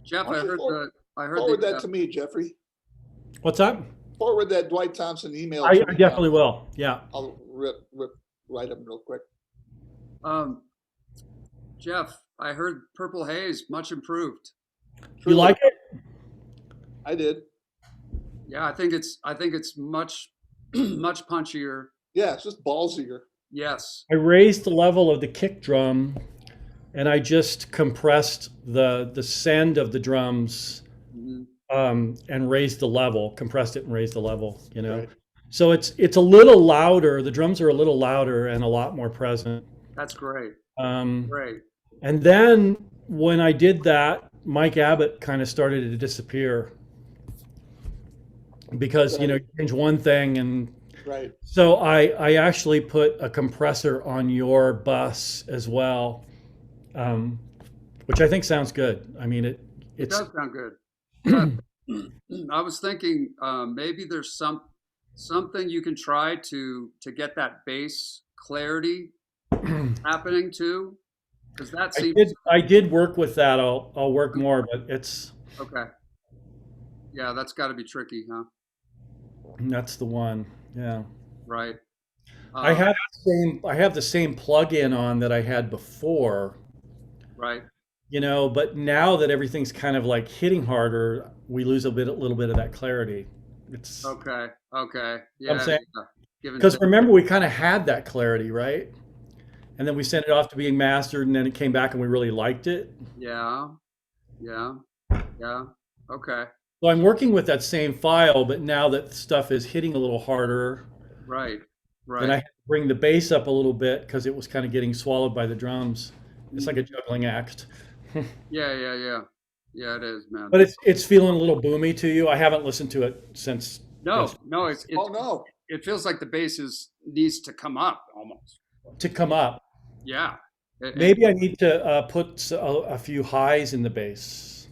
Jeff, Why don't you I heard forward the that to me, Jeffrey? What's that? Forward that Dwight Thompson email to I me, and definitely will. Yeah. I'll write him real quick. um, Jeff, I heard Purple Haze much improved. You Truly, like it? I did. Yeah, I think it's much much punchier. Yeah, it's just ballsier. Yes. I raised the level of the kick drum and I just compressed the send of the drums Mhm. and raised the level, compressed it and raised the level, you know. Right. So it's a little louder. The drums are a little louder and a lot more present. That's great. Um, Great. and then when I did that, Mike Abbott kind of started to disappear because you Right. change one thing and Right. so I actually put a compressor on your bus as well, um, which I think sounds good. I mean It it's does sound good. Yeah. I was thinking maybe there's something you can try to get that bass clarity happening too, because that seems I did work with that. I'll work more, but it's okay. Yeah, that's got to be tricky, huh? that's the one. Yeah. Right. I Uh, had I have the same plug-in on that I had before, right. but now that everything's kind of like hitting harder, we lose a little bit of that clarity. It's Okay. Okay. I'm Yeah. saying Yeah. Give and because take. remember we kind of had that clarity, right? And then we sent it off to being mastered, and then it came back and we really liked it. Yeah. Yeah. Yeah. Okay. So I'm working with that same file, but now that stuff is hitting a little harder, Right. then I Right. had to bring the bass up a little bit because it was kind of getting swallowed by the drums. It's like a Mhm. juggling act. Yeah. Yeah. Yeah. Yeah. It is, man. But it's feeling a little boomy to you. I haven't listened to it since No. yesterday No. Oh no. It feels like the bass needs to come up almost. to come up. Yeah. And Maybe I need to put a few highs in the bass.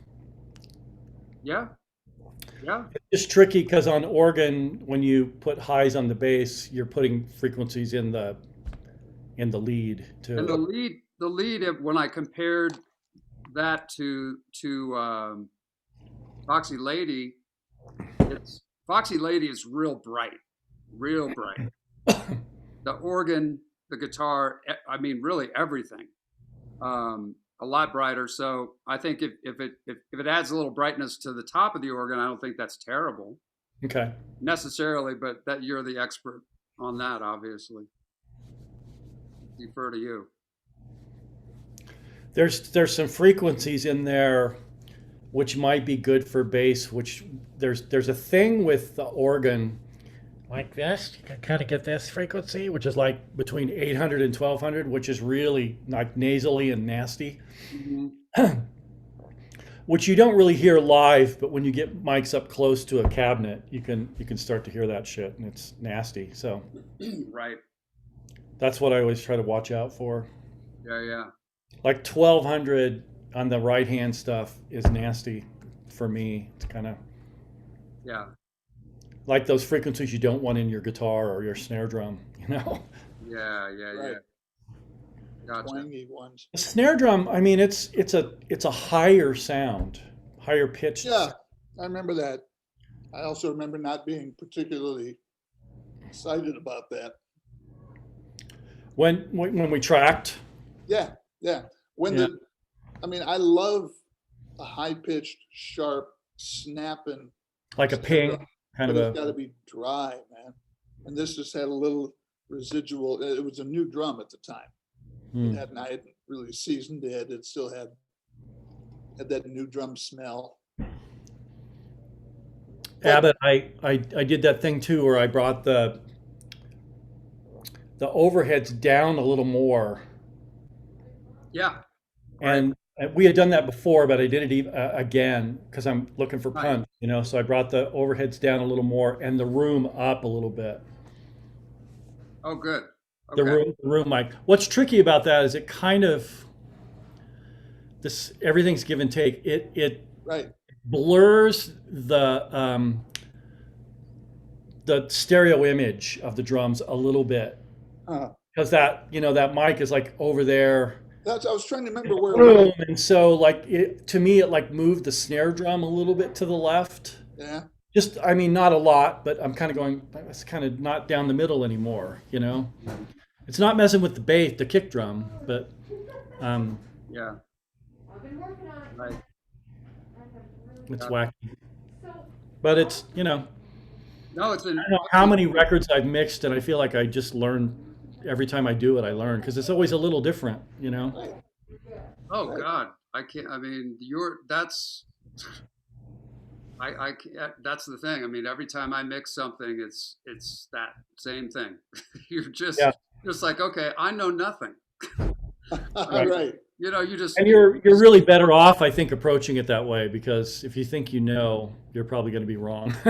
yeah. Yeah. It's just tricky because on organ, when you put highs on the bass, you're putting frequencies in the lead And too. the lead, when I compared that to Foxy Lady, it's Foxy Lady is real bright. The organ, the guitar, I mean, really everything, a lot brighter. So I think if it adds a little brightness to the top of the organ, I don't think that's terrible Okay. necessarily. But that you're the expert on that, obviously. Defer to you. There's some frequencies in there which might be good for bass. Which there's a thing with the organ like this. You can kind of get this frequency, which is like between 800 and 1200, which is really like nasally and nasty, Hmm. which you don't really hear live. But when you get mics up close to a cabinet, you can start to hear that shit, and it's nasty. So Right. that's what I always try to watch out for. Yeah. Yeah. Like 1200 on the right hand stuff is nasty for me. It's kind of Yeah. like those frequencies you don't want in your guitar or your snare drum, you know? Yeah. Yeah. Yeah. Right. Gotcha. Twangy ones. The snare drum, I mean, it's a higher sound, higher pitched. Yeah, I remember that. I also remember not being particularly excited about that. When we tracked, Yeah, yeah. When yeah, I mean, I love a high pitched, sharp, snapping like a snare ping, drum, kind but of it's a got to be dry, man. And this just had a little residual. It was a new drum at the time. hmm. I hadn't really seasoned it. It still had that new drum smell. But Abbott. I did that thing too where I brought the overheads down a little more, Yeah. Right. and we had done that before, but I did it again because I'm looking for Nice. punch, So I brought the overheads down a little more and the room up a little bit. Oh, good. The Okay. room mic. What's tricky about that is it kind of this everything's give and take. It right, blurs the stereo image of the drums a little bit uh, because that mic is like over there I was trying to remember where Boom. And so like to me, it like moved the snare drum a little bit to the left. yeah. Just, I mean, not a lot, but I'm kind of going, it's kind of not down the middle anymore, you know? It's not messing with the bass, the kick drum, but um, Yeah. Right. it's Yeah. wacky. But it's, you know, No, it's I been don't know how many records I've mixed, and I feel like I just learn every time I do it, I learn because it's always a little different, you know? Right. oh Right. God, I can't. I mean, I can't, that's the thing. I mean, every time I mix something, it's that same thing. You're Yeah. just like, okay, I know nothing. Right. Right. You know, you And just you're really better off, I think, approaching it that way because if you think you know, you're probably going to be wrong.